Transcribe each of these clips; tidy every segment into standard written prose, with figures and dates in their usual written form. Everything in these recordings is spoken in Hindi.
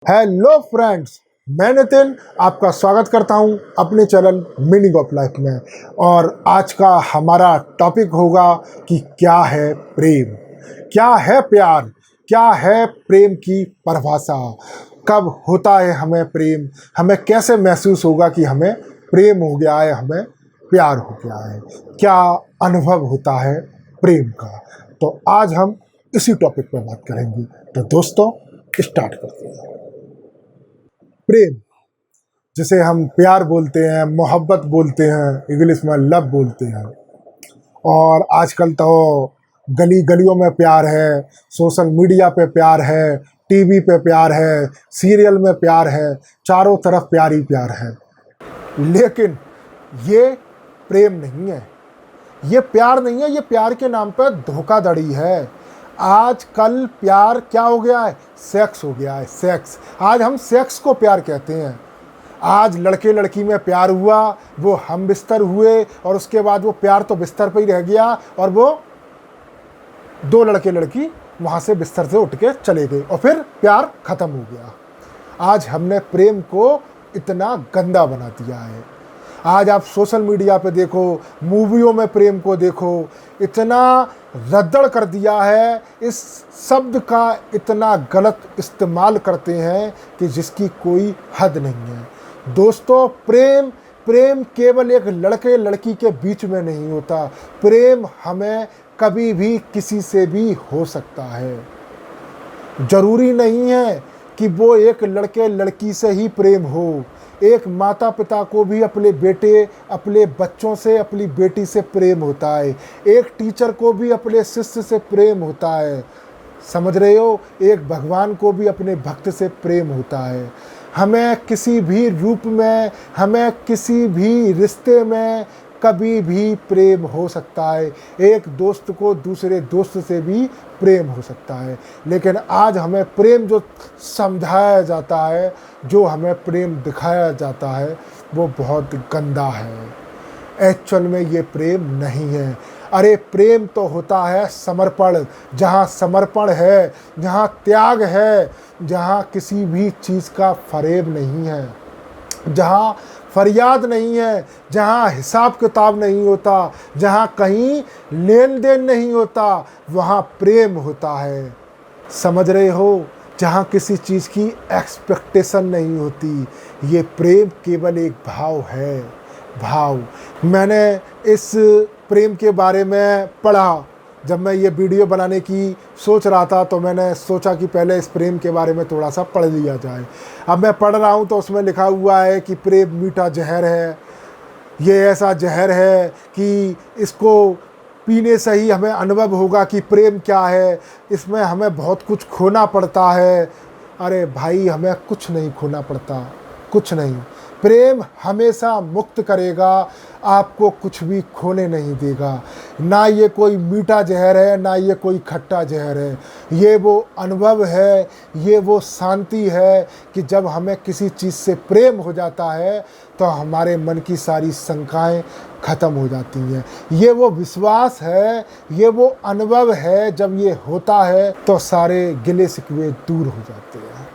हेलो फ्रेंड्स, मैं नितिन आपका स्वागत करता हूं अपने चैनल मीनिंग ऑफ लाइफ में। और आज का हमारा टॉपिक होगा कि क्या है प्रेम, क्या है प्यार, क्या है प्रेम की परिभाषा, कब होता है हमें प्रेम, हमें कैसे महसूस होगा कि हमें प्रेम हो गया है, हमें प्यार हो गया है, क्या अनुभव होता है प्रेम का। तो आज हम इसी टॉपिक पर बात करेंगे। तो दोस्तों स्टार्ट करते हैं। प्रेम, जिसे हम प्यार बोलते हैं, मोहब्बत बोलते हैं, इंग्लिश में लव बोलते हैं। और आजकल तो गली गलियों में प्यार है, सोशल मीडिया पे प्यार है, टीवी पे प्यार है, सीरियल में प्यार है, चारों तरफ प्यार ही प्यार है। लेकिन ये प्रेम नहीं है, ये प्यार नहीं है, ये प्यार के नाम पर धोखाधड़ी है। आजकल प्यार क्या हो गया है? सेक्स हो गया है, सेक्स। आज हम सेक्स को प्यार कहते हैं। आज लड़के लड़की में प्यार हुआ, वो हम बिस्तर हुए, और उसके बाद वो प्यार तो बिस्तर पर ही रह गया, और वो दो लड़के लड़की वहाँ से बिस्तर से उठ के चले गए और फिर प्यार खत्म हो गया। आज हमने प्रेम को इतना गंदा बना दिया है। आज आप सोशल मीडिया पे देखो, मूवियों में प्रेम को देखो, इतना रद्दड़ कर दिया है, इस शब्द का इतना गलत इस्तेमाल करते हैं कि जिसकी कोई हद नहीं है। दोस्तों, प्रेम प्रेम केवल एक लड़के लड़की के बीच में नहीं होता। प्रेम हमें कभी भी किसी से भी हो सकता है। जरूरी नहीं है कि वो एक लड़के लड़की से ही प्रेम हो। एक माता पिता को भी अपने बेटे, अपने बच्चों से, अपनी बेटी से प्रेम होता है। एक टीचर को भी अपने शिष्य से प्रेम होता है। समझ रहे हो? एक भगवान को भी अपने भक्त से प्रेम होता है। हमें किसी भी रूप में, हमें किसी भी रिश्ते में कभी भी प्रेम हो सकता है। एक दोस्त को दूसरे दोस्त से भी प्रेम हो सकता है। लेकिन आज हमें प्रेम जो समझाया जाता है, जो हमें प्रेम दिखाया जाता है, वो बहुत गंदा है। एक्चुअल में ये प्रेम नहीं है। अरे प्रेम तो होता है समर्पण। जहाँ समर्पण है, जहाँ त्याग है, जहाँ किसी भी चीज़ का फरेब नहीं है, जहाँ फरियाद नहीं है, जहाँ हिसाब किताब नहीं होता, जहाँ कहीं लेन देन नहीं होता, वहाँ प्रेम होता है। समझ रहे हो? जहाँ किसी चीज़ की एक्सपेक्टेशन नहीं होती। ये प्रेम केवल एक भाव है, भाव। मैंने इस प्रेम के बारे में पढ़ा। जब मैं ये वीडियो बनाने की सोच रहा था तो मैंने सोचा कि पहले इस प्रेम के बारे में थोड़ा सा पढ़ लिया जाए। अब मैं पढ़ रहा हूँ तो उसमें लिखा हुआ है कि प्रेम मीठा जहर है। ये ऐसा जहर है कि इसको पीने से ही हमें अनुभव होगा कि प्रेम क्या है। इसमें हमें बहुत कुछ खोना पड़ता है। अरे भाई, हमें कुछ नहीं खोना पड़ता, कुछ नहीं। प्रेम हमेशा मुक्त करेगा, आपको कुछ भी खोने नहीं देगा। ना ये कोई मीठा जहर है, ना ये कोई खट्टा जहर है। ये वो अनुभव है, ये वो शांति है कि जब हमें किसी चीज़ से प्रेम हो जाता है तो हमारे मन की सारी शंकाएं ख़त्म हो जाती हैं। ये वो विश्वास है, ये वो अनुभव है, जब ये होता है तो सारे गिले शिकवे दूर हो जाते हैं।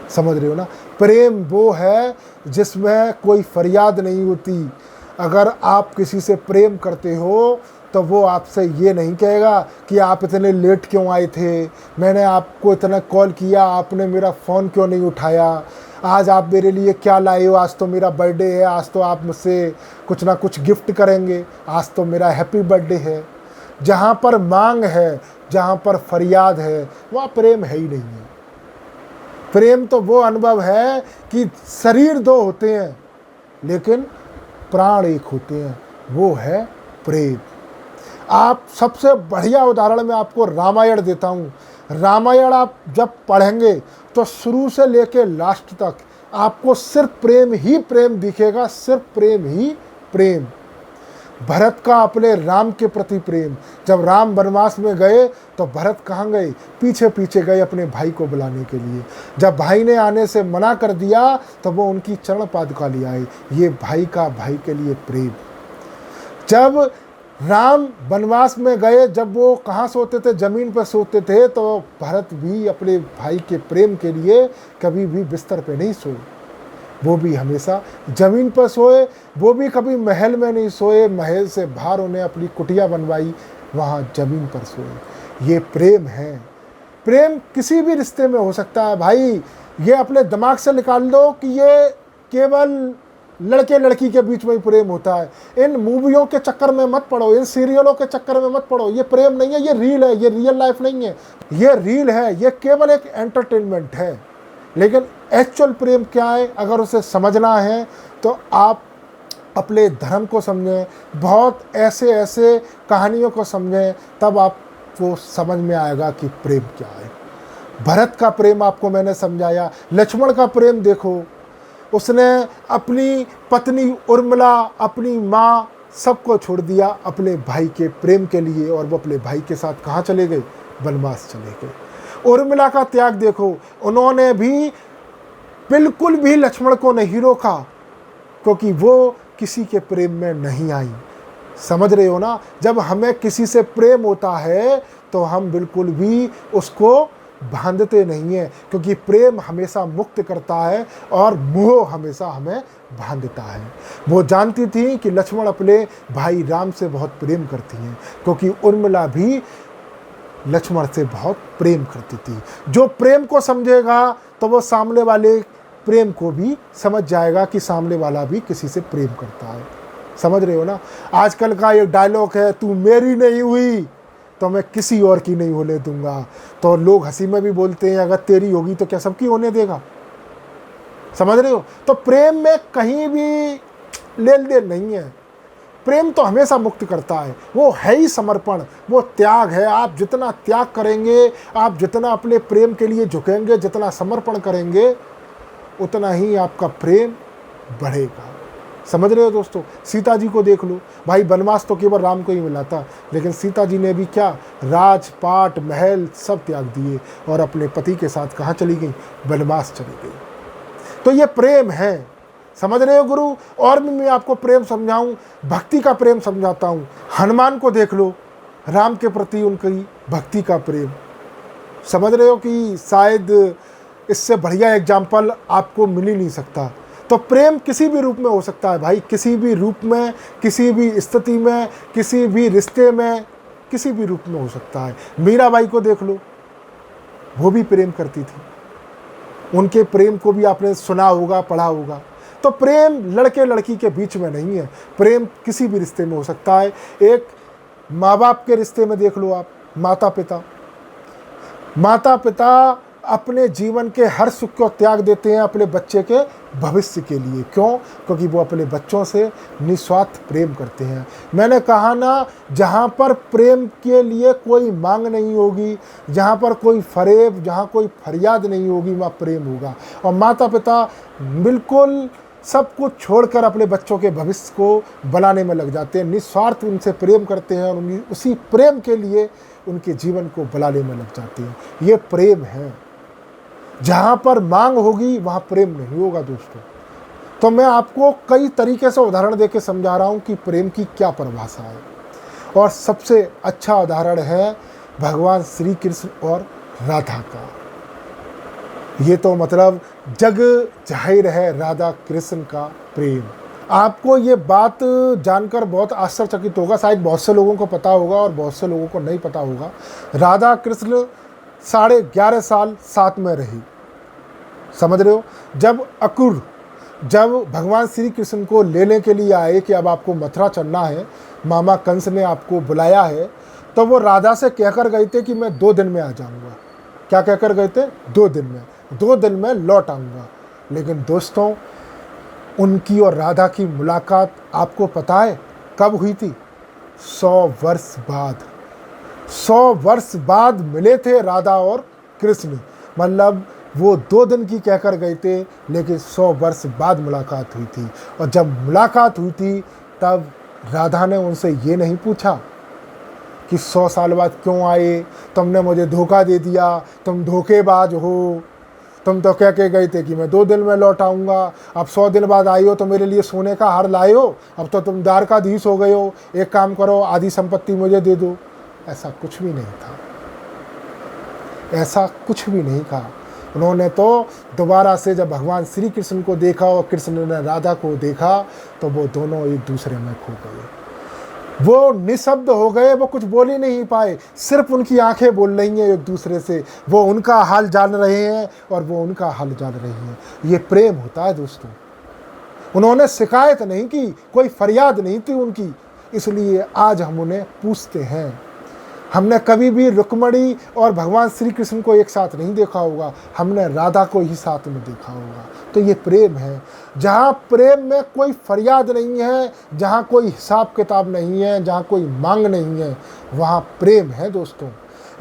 समझ रहे हो ना? प्रेम वो है जिसमें कोई फरियाद नहीं होती। अगर आप किसी से प्रेम करते हो तो वो आपसे ये नहीं कहेगा कि आप इतने लेट क्यों आए थे, मैंने आपको इतना कॉल किया, आपने मेरा फ़ोन क्यों नहीं उठाया, आज आप मेरे लिए क्या लाए हो, आज तो मेरा बर्थडे है, आज तो आप मुझसे कुछ ना कुछ गिफ्ट करेंगे, आज तो मेरा हैप्पी बर्थडे है। जहाँ पर मांग है, जहाँ पर फरियाद है, वहाँ प्रेम है ही नहीं है। प्रेम तो वो अनुभव है कि शरीर दो होते हैं लेकिन प्राण एक होते हैं, वो है प्रेम। आप सबसे बढ़िया उदाहरण मैं आपको रामायण देता हूँ। रामायण आप जब पढ़ेंगे तो शुरू से लेकर लास्ट तक आपको सिर्फ प्रेम ही प्रेम दिखेगा, सिर्फ प्रेम ही प्रेम। भरत का अपने राम के प्रति प्रेम। जब राम वनवास में गए तो भरत कहाँ गए? पीछे पीछे गए अपने भाई को बुलाने के लिए। जब भाई ने आने से मना कर दिया तो वो उनकी चरण पादुका ले आए। ये भाई का भाई के लिए प्रेम। जब राम वनवास में गए, जब वो कहाँ सोते थे, जमीन पर सोते थे, तो भरत भी अपने भाई के प्रेम के लिए कभी भी बिस्तर पे नहीं सोए, वो भी हमेशा जमीन पर सोए। वो भी कभी महल में नहीं सोए, महल से बाहर उन्हें अपनी कुटिया बनवाई, वहाँ जमीन पर सोए। ये प्रेम है। प्रेम किसी भी रिश्ते में हो सकता है भाई। ये अपने दिमाग से निकाल दो कि ये केवल लड़के लड़की के बीच में ही प्रेम होता है। इन मूवियों के चक्कर में मत पड़ो, इन सीरियलों के चक्कर में मत पड़ो। ये प्रेम नहीं है, ये रील है, ये रियल लाइफ नहीं है, ये रील है, ये केवल एक एंटरटेनमेंट है। लेकिन एक्चुअल प्रेम क्या है, अगर उसे समझना है तो आप अपने धर्म को समझें, बहुत ऐसे ऐसे कहानियों को समझें, तब आपको समझ में आएगा कि प्रेम क्या है। भरत का प्रेम आपको मैंने समझाया, लक्ष्मण का प्रेम देखो, उसने अपनी पत्नी उर्मिला, अपनी माँ, सबको छोड़ दिया अपने भाई के प्रेम के लिए, और वो अपने भाई के साथ कहाँ चले गए, वनवास चले गए। उर्मिला का त्याग देखो, उन्होंने भी बिल्कुल भी लक्ष्मण को नहीं रोका, क्योंकि वो किसी के प्रेम में नहीं आई। समझ रहे हो ना? जब हमें किसी से प्रेम होता है तो हम बिल्कुल भी उसको बांधते नहीं हैं, क्योंकि प्रेम हमेशा मुक्त करता है और मोह हमेशा हमें बांधता है। वो जानती थी कि लक्ष्मण अपने भाई राम से बहुत प्रेम करती हैं, क्योंकि उर्मिला भी लक्ष्मण से बहुत प्रेम करती थी। जो प्रेम को समझेगा तो वो सामने वाले प्रेम को भी समझ जाएगा कि सामने वाला भी किसी से प्रेम करता है। समझ रहे हो ना? आजकल का एक डायलॉग है, तू मेरी नहीं हुई तो मैं किसी और की नहीं होने दूंगा। तो लोग हंसी में भी बोलते हैं, अगर तेरी होगी तो क्या सबकी होने देगा? समझ रहे हो? तो प्रेम में कहीं भी लेन देन नहीं है। प्रेम तो हमेशा मुक्त करता है, वो है ही समर्पण, वो त्याग है। आप जितना त्याग करेंगे, आप जितना अपने प्रेम के लिए झुकेंगे, जितना समर्पण करेंगे, उतना ही आपका प्रेम बढ़ेगा। समझ रहे हो दोस्तों? सीता जी को देख लो भाई, वनवास तो केवल राम को ही मिला था, लेकिन सीता जी ने भी क्या, राजपाट महल सब त्याग दिए और अपने पति के साथ कहाँ चली गई, वनवास चली गई। तो ये प्रेम है। समझ रहे हो गुरु? और भी मैं आपको प्रेम समझाऊं, भक्ति का प्रेम समझाता हूं। हनुमान को देख लो, राम के प्रति उनकी भक्ति का प्रेम। समझ रहे हो कि शायद इससे बढ़िया एग्जाम्पल आपको मिल ही नहीं सकता। तो प्रेम किसी भी रूप में हो सकता है भाई, किसी भी रूप में, किसी भी स्थिति में, किसी भी रिश्ते में, किसी भी रूप में हो सकता है। मीराबाई को देख लो, वो भी प्रेम करती थी, उनके प्रेम को भी आपने सुना होगा, पढ़ा होगा। तो प्रेम लड़के लड़की के बीच में नहीं है, प्रेम किसी भी रिश्ते में हो सकता है। एक माँ बाप के रिश्ते में देख लो आप, माता पिता, माता पिता अपने जीवन के हर सुख को त्याग देते हैं अपने बच्चे के भविष्य के लिए। क्यों? क्योंकि वो अपने बच्चों से निस्वार्थ प्रेम करते हैं। मैंने कहा ना, जहाँ पर प्रेम के लिए कोई मांग नहीं होगी, जहाँ पर कोई फरेब, जहाँ कोई फरियाद नहीं होगी, वहाँ प्रेम होगा। और माता पिता बिल्कुल सब कुछ छोड़कर अपने बच्चों के भविष्य को बनाने में लग जाते हैं, निस्वार्थ उनसे प्रेम करते हैं और उसी प्रेम के लिए उनके जीवन को बनाने में लग जाते हैं। ये प्रेम है। जहाँ पर मांग होगी वहाँ प्रेम नहीं होगा दोस्तों। तो मैं आपको कई तरीके से उदाहरण देके समझा रहा हूँ कि प्रेम की क्या परिभाषा है। और सबसे अच्छा उदाहरण है भगवान श्री कृष्ण और राधा का। ये तो मतलब जग जाहिर है राधा कृष्ण का प्रेम। आपको ये बात जानकर बहुत आश्चर्यचकित होगा, शायद बहुत से लोगों को पता होगा और बहुत से लोगों को नहीं पता होगा। राधा कृष्ण 11.5 साल साथ में रही। समझ रहे हो? जब भगवान श्री कृष्ण को लेने के लिए आए कि अब आपको मथुरा चलना है, मामा कंस ने आपको बुलाया है, तो वो राधा से कहकर गए थे कि मैं 2 दिन में आ जाऊंगा। क्या कहकर गए थे? 2 दिन में, 2 दिन में लौट आऊंगा। लेकिन दोस्तों, उनकी और राधा की मुलाकात आपको पता है कब हुई थी? 100 वर्ष बाद। 100 वर्ष बाद मिले थे राधा और कृष्ण। मतलब वो 2 दिन की कहकर गए थे, लेकिन 100 वर्ष बाद मुलाकात हुई थी। और जब मुलाकात हुई थी तब राधा ने उनसे ये नहीं पूछा कि 100 साल बाद क्यों आए, तुमने मुझे धोखा दे दिया, तुम धोखेबाज हो, तुम तो कह के गए थे कि मैं 2 दिन में लौट आऊँगा, अब 100 दिन बाद आई हो तो मेरे लिए सोने का हार लाए हो, अब तो तुम द्वारकाधीश हो गए हो, एक काम करो आधी संपत्ति मुझे दे दो। ऐसा कुछ भी नहीं था, ऐसा कुछ भी नहीं था। उन्होंने तो दोबारा से जब भगवान श्री कृष्ण को देखा और कृष्ण ने राधा को देखा तो वो दोनों एक दूसरे में खो गए। वो निशब्द हो गए, वो कुछ बोल ही नहीं पाए, सिर्फ उनकी आंखें बोल रही हैं एक दूसरे से। वो उनका हाल जान रहे हैं और वो उनका हाल जान रही हैं। ये प्रेम होता है दोस्तों। उन्होंने शिकायत नहीं की, कोई फरियाद नहीं थी उनकी, इसलिए आज हम उन्हें पूछते हैं। हमने कभी भी रुक्मणी और भगवान श्री कृष्ण को एक साथ नहीं देखा होगा, हमने राधा को ही साथ में देखा होगा। तो ये प्रेम है। जहाँ प्रेम में कोई फरियाद नहीं है, जहाँ कोई हिसाब किताब नहीं है, जहाँ कोई मांग नहीं है, वहाँ प्रेम है दोस्तों।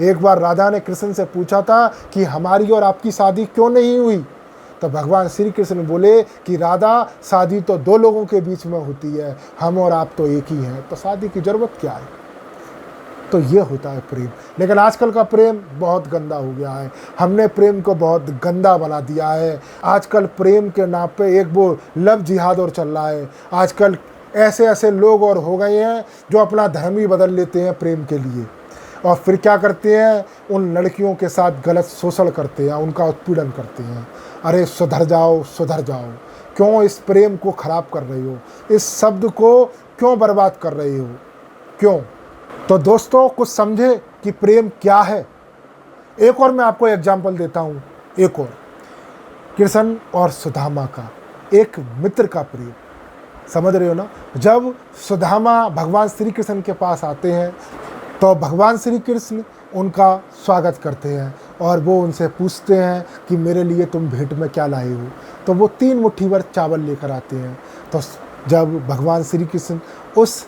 एक बार राधा ने कृष्ण से पूछा था कि हमारी और आपकी शादी क्यों नहीं हुई, तो भगवान श्री कृष्ण बोले कि राधा, शादी तो 2 लोगों के बीच में होती है, हम और आप तो एक ही हैं, तो शादी की ज़रूरत क्या है। तो ये होता है प्रेम। लेकिन आजकल का प्रेम बहुत गंदा हो गया है, हमने प्रेम को बहुत गंदा बना दिया है। आजकल प्रेम के नाम पे एक वो लव जिहाद और चल रहा है। आजकल ऐसे ऐसे लोग और हो गए हैं जो अपना धर्म ही बदल लेते हैं प्रेम के लिए, और फिर क्या करते हैं, उन लड़कियों के साथ गलत शोषण करते हैं, उनका उत्पीड़न करते हैं। अरे सुधर जाओ, सुधर जाओ, क्यों इस प्रेम को ख़राब कर रहे हो, इस शब्द को क्यों बर्बाद कर रहे हो, क्यों। तो दोस्तों कुछ समझे कि प्रेम क्या है। एक और मैं आपको एग्जाम्पल देता हूँ, एक और कृष्ण और सुदामा का, एक मित्र का प्रेम। समझ रहे हो ना। जब सुदामा भगवान श्री कृष्ण के पास आते हैं तो भगवान श्री कृष्ण उनका स्वागत करते हैं और वो उनसे पूछते हैं कि मेरे लिए तुम भेंट में क्या लाए हो। तो वो 3 मुट्ठी भर चावल लेकर आते हैं। तो जब भगवान श्री कृष्ण उस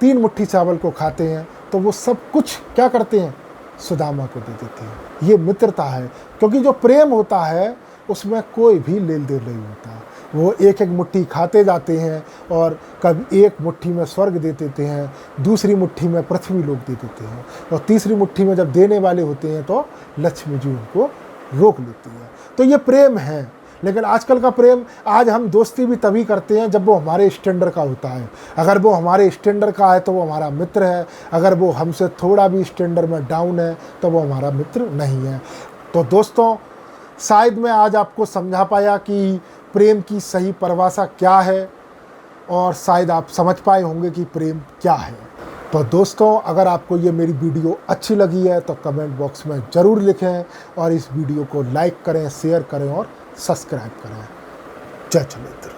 3 मुट्ठी चावल को खाते हैं तो वो सब कुछ क्या करते हैं, सुदामा को दे देते हैं। ये मित्रता है, क्योंकि जो प्रेम होता है उसमें कोई भी लेन देन नहीं होता। वो एक एक मुट्ठी खाते जाते हैं और कभी एक मुट्ठी में स्वर्ग दे देते हैं, दूसरी मुट्ठी में पृथ्वी लोक दे देते हैं, और तीसरी मुट्ठी में जब देने वाले होते हैं तो लक्ष्मी जी उनको रोक लेती है। तो ये प्रेम है। लेकिन आजकल का प्रेम, आज हम दोस्ती भी तभी करते हैं जब वो हमारे स्टैंडर्ड का होता है। अगर वो हमारे स्टैंडर्ड का है तो वो हमारा मित्र है, अगर वो हमसे थोड़ा भी स्टैंडर्ड में डाउन है तो वो हमारा मित्र नहीं है। तो दोस्तों शायद मैं आज आपको समझा पाया कि प्रेम की सही परिभाषा क्या है, और शायद आप समझ पाए होंगे कि प्रेम क्या है। तो दोस्तों अगर आपको ये मेरी वीडियो अच्छी लगी है तो कमेंट बॉक्स में ज़रूर लिखें, और इस वीडियो को लाइक करें, शेयर करें और सब्सक्राइब करें। जय जिनेंद्र।